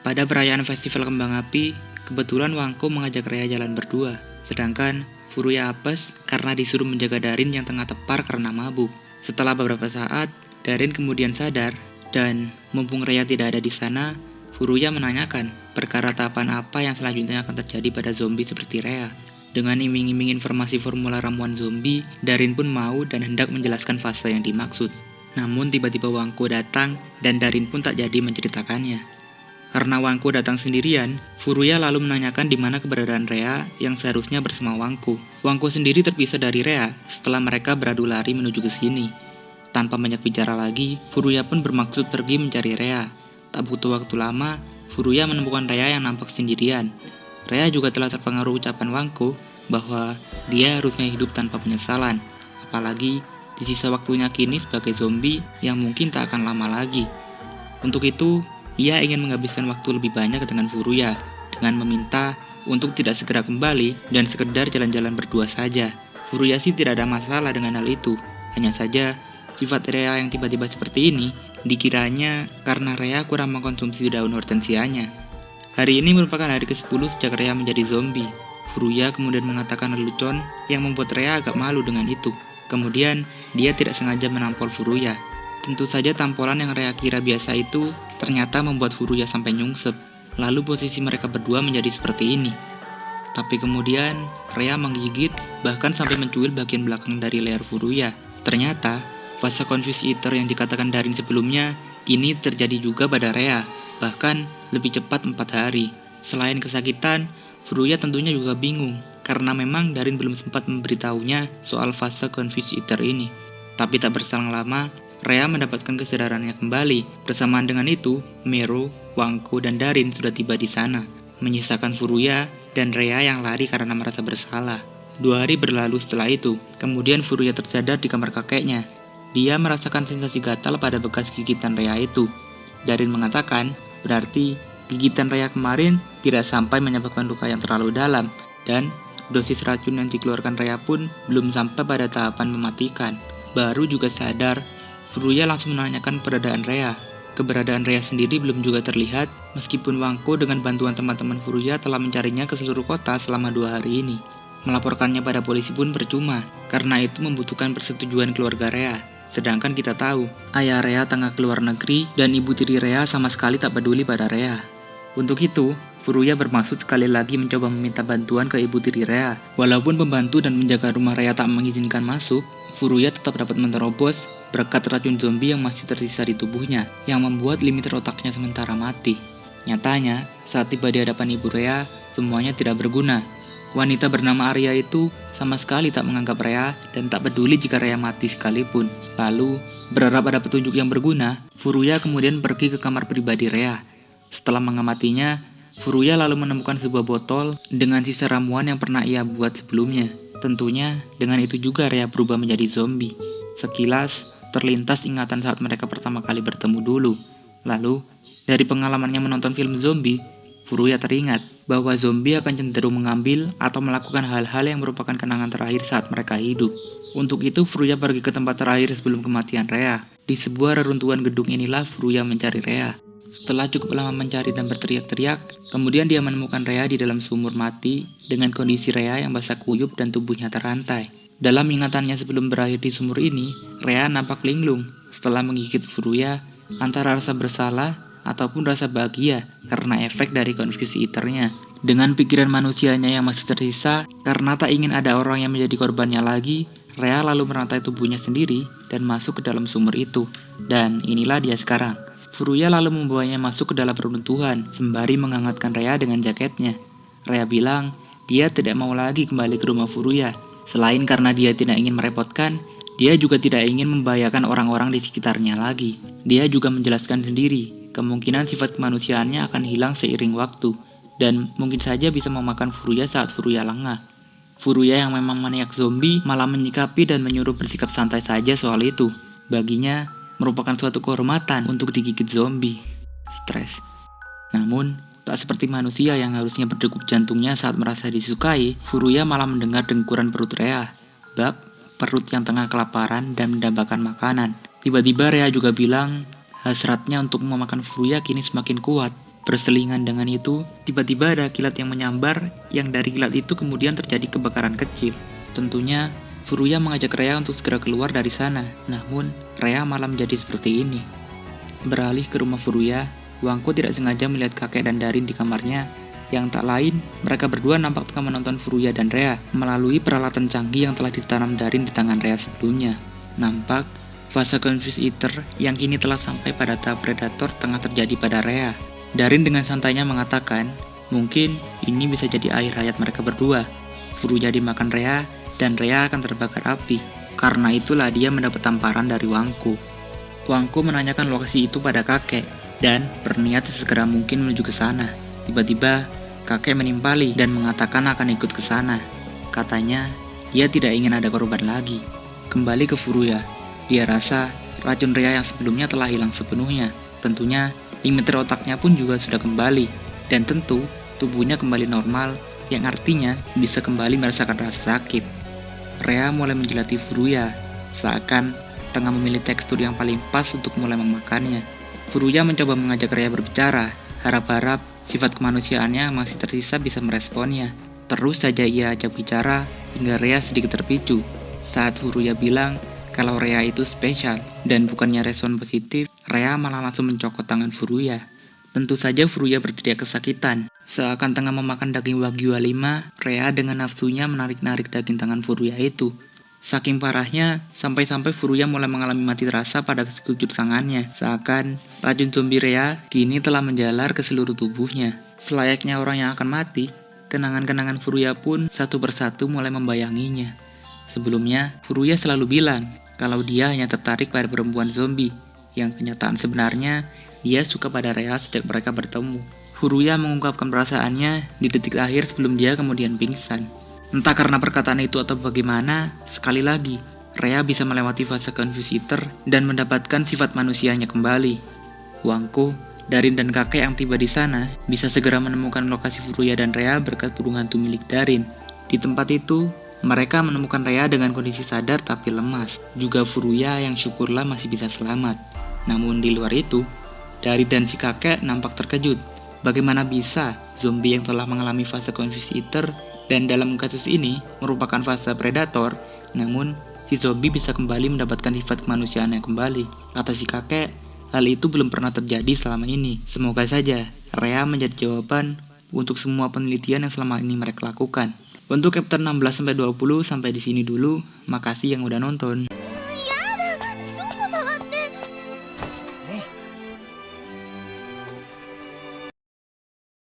Pada perayaan festival kembang api, kebetulan Wangko mengajak Rea jalan berdua, sedangkan Furuya apes karena disuruh menjaga Darin yang tengah tepar karena mabuk. Setelah beberapa saat, Darin kemudian sadar, dan mumpung Rea tidak ada di sana, Furuya menanyakan perkara tahapan apa yang selanjutnya akan terjadi pada zombie seperti Rea. Dengan iming-iming informasi formula ramuan zombie, Darin pun mau dan hendak menjelaskan fase yang dimaksud. Namun tiba-tiba Wangko datang dan Darin pun tak jadi menceritakannya. Karena Wangko datang sendirian, Furuya lalu menanyakan di mana keberadaan Rea yang seharusnya bersama Wangko. Wangko sendiri terpisah dari Rea setelah mereka beradu lari menuju ke sini. Tanpa banyak bicara lagi, Furuya pun bermaksud pergi mencari Rea. Tak butuh waktu lama, Furuya menemukan Rea yang nampak sendirian. Rea juga telah terpengaruh ucapan Wangko bahwa dia harusnya hidup tanpa penyesalan, apalagi di sisa waktunya kini sebagai zombie yang mungkin tak akan lama lagi. Untuk itu, ia ingin menghabiskan waktu lebih banyak dengan Furuya dengan meminta untuk tidak segera kembali dan sekedar jalan-jalan berdua saja. Furuya sih tidak ada masalah dengan hal itu, hanya saja sifat Rea yang tiba-tiba seperti ini dikiranya karena Rea kurang mengkonsumsi daun hortensianya. Hari ini merupakan hari ke-10 sejak Rea menjadi zombie. Furuya kemudian mengatakan lelucon yang membuat Rea agak malu dengan itu. Kemudian, dia tidak sengaja menampol Furuya. Tentu saja tampolan yang Rea kira biasa itu ternyata membuat Furuya sampai nyungsep. Lalu posisi mereka berdua menjadi seperti ini. Tapi kemudian, Rea menggigit bahkan sampai mencuil bagian belakang dari leher Furuya. Ternyata, fase Confuse Eater yang dikatakan Darin sebelumnya kini terjadi juga pada Rea, bahkan lebih cepat 4 hari. Selain kesakitan, Furuya tentunya juga bingung, karena memang Darin belum sempat memberitahunya soal fase Confuse Eater ini. Tapi tak berselang lama, Rea mendapatkan kesadarannya kembali. Bersamaan dengan itu, Mero, Wangko, dan Darin sudah tiba di sana, menyisakan Furuya dan Rea yang lari karena merasa bersalah. 2 hari berlalu setelah itu, kemudian Furuya tersadar di kamar kakeknya. Dia merasakan sensasi gatal pada bekas gigitan Rea itu. Darin mengatakan, berarti gigitan Rea kemarin tidak sampai menyebabkan luka yang terlalu dalam, dan dosis racun yang dikeluarkan Rea pun belum sampai pada tahapan mematikan. Baru juga sadar, Furuya langsung menanyakan keberadaan Rea. Keberadaan Rea sendiri belum juga terlihat, meskipun Wangko dengan bantuan teman-teman Furuya telah mencarinya ke seluruh kota selama 2 hari ini. Melaporkannya pada polisi pun percuma, karena itu membutuhkan persetujuan keluarga Rea. Sedangkan kita tahu, ayah Rea tengah keluar negeri dan ibu tiri Rea sama sekali tak peduli pada Rea. Untuk itu, Furuya bermaksud sekali lagi mencoba meminta bantuan ke ibu tiri Rea. Walaupun pembantu dan menjaga rumah Rea tak mengizinkan masuk, Furuya tetap dapat menerobos berkat racun zombie yang masih tersisa di tubuhnya, yang membuat limiter otaknya sementara mati. Nyatanya, saat tiba di hadapan ibu Rea, semuanya tidak berguna. Wanita bernama Arya itu sama sekali tak menganggap Rea dan tak peduli jika Rea mati sekalipun. Lalu, berharap ada petunjuk yang berguna, Furuya kemudian pergi ke kamar pribadi Rea. Setelah mengamatinya, Furuya lalu menemukan sebuah botol dengan sisa ramuan yang pernah ia buat sebelumnya. Tentunya, dengan itu juga Rea berubah menjadi zombie. Sekilas, terlintas ingatan saat mereka pertama kali bertemu dulu. Lalu, dari pengalamannya menonton film zombie, Furuya teringat bahwa zombie akan cenderung mengambil atau melakukan hal-hal yang merupakan kenangan terakhir saat mereka hidup. Untuk itu, Furuya pergi ke tempat terakhir sebelum kematian Rea. Di sebuah reruntuhan gedung inilah Furuya mencari Rea. Setelah cukup lama mencari dan berteriak-teriak, kemudian dia menemukan Rea di dalam sumur mati dengan kondisi Rea yang basah kuyup dan tubuhnya terantai. Dalam ingatannya sebelum berakhir di sumur ini, Rea nampak linglung. Setelah menggigit Furuya, antara rasa bersalah ataupun rasa bahagia karena efek dari Confuse Eater-nya. Dengan pikiran manusianya yang masih tersisa, karena tak ingin ada orang yang menjadi korbannya lagi, Rea lalu merantai tubuhnya sendiri dan masuk ke dalam sumur itu. Dan inilah dia sekarang. Furuya lalu membawanya masuk ke dalam reruntuhan, sembari menghangatkan Rea dengan jaketnya. Rea bilang, dia tidak mau lagi kembali ke rumah Furuya. Selain karena dia tidak ingin merepotkan, dia juga tidak ingin membahayakan orang-orang di sekitarnya lagi. Dia juga menjelaskan sendiri, kemungkinan sifat kemanusiaannya akan hilang seiring waktu, dan mungkin saja bisa memakan Furuya saat Furuya lengah. Furuya yang memang maniak zombie malah menyikapi dan menyuruh bersikap santai saja soal itu. Baginya, merupakan suatu kehormatan untuk digigit zombie. Stres. Namun, tak seperti manusia yang harusnya berdegup jantungnya saat merasa disukai, Furuya malah mendengar dengkuran perut Rea. Bak, perut yang tengah kelaparan dan mendambakan makanan. Tiba-tiba Rea juga bilang, hasratnya untuk memakan Furuya kini semakin kuat. Berselingan dengan itu, tiba-tiba ada kilat yang menyambar, yang dari kilat itu kemudian terjadi kebakaran kecil. Tentunya, Furuya mengajak Rhea untuk segera keluar dari sana. Namun, Rhea malah menjadi seperti ini. Beralih ke rumah Furuya, Wangko tidak sengaja melihat kakek dan Darin di kamarnya. Yang tak lain, mereka berdua nampak tengah menonton Furuya dan Rhea melalui peralatan canggih yang telah ditanam Darin di tangan Rhea sebelumnya. Nampak, fase Confuse Eater yang kini telah sampai pada tahap Predator tengah terjadi pada Rhea. Darin dengan santainya mengatakan, mungkin ini bisa jadi akhir hayat mereka berdua. Furuya dimakan Rhea, dan Rhea akan terbakar api. Karena itulah dia mendapat tamparan dari Wangko. Wangko menanyakan lokasi itu pada kakek, dan berniat sesegera mungkin menuju ke sana. Tiba-tiba, kakek menimpali dan mengatakan akan ikut ke sana. Katanya, dia tidak ingin ada korban lagi. Kembali ke Furuya, dia rasa racun Rhea yang sebelumnya telah hilang sepenuhnya. Tentunya, limiter otaknya pun juga sudah kembali. Dan tentu, tubuhnya kembali normal, yang artinya bisa kembali merasakan rasa sakit. Rhea mulai menjilati Furuya, seakan tengah memilih tekstur yang paling pas untuk mulai memakannya. Furuya mencoba mengajak Rhea berbicara, harap-harap sifat kemanusiaannya masih tersisa bisa meresponnya. Terus saja ia ajak bicara, hingga Rhea sedikit terpicu. Saat Furuya bilang kalau Rhea itu spesial, dan bukannya respon positif, Rhea malah langsung mencokot tangan Furuya. Tentu saja Furuya berteriak kesakitan. Seakan tengah memakan daging Wagyu A5, Rhea dengan nafsunya menarik-narik daging tangan Furuya itu. Saking parahnya, sampai-sampai Furuya mulai mengalami mati rasa pada sekujur tangannya. Seakan racun zombie Rhea kini telah menjalar ke seluruh tubuhnya. Selayaknya orang yang akan mati, kenangan-kenangan Furuya pun satu persatu mulai membayanginya. Sebelumnya, Furuya selalu bilang kalau dia hanya tertarik pada perempuan zombie, yang kenyataan sebenarnya dia suka pada Rhea sejak mereka bertemu. Furuya mengungkapkan perasaannya di detik akhir sebelum dia kemudian pingsan. Entah karena perkataan itu atau bagaimana, sekali lagi, Rhea bisa melewati fase Confuse Eater dan mendapatkan sifat manusianya kembali. Wangko, Darin dan kakek yang tiba di sana bisa segera menemukan lokasi Furuya dan Rhea berkat burung hantu milik Darin. Di tempat itu, mereka menemukan Rhea dengan kondisi sadar tapi lemas. Juga Furuya yang syukurlah masih bisa selamat. Namun di luar itu, Darin dan si kakek nampak terkejut. Bagaimana bisa zombie yang telah mengalami fase Confuse Eater dan dalam kasus ini merupakan fase Predator, namun si zombie bisa kembali mendapatkan sifat kemanusiaannya kembali. Kata si kakek, hal itu belum pernah terjadi selama ini. Semoga saja Rhea menjadi jawaban untuk semua penelitian yang selama ini mereka lakukan. Untuk chapter 16-20 sampai di sini dulu. Makasih yang udah nonton.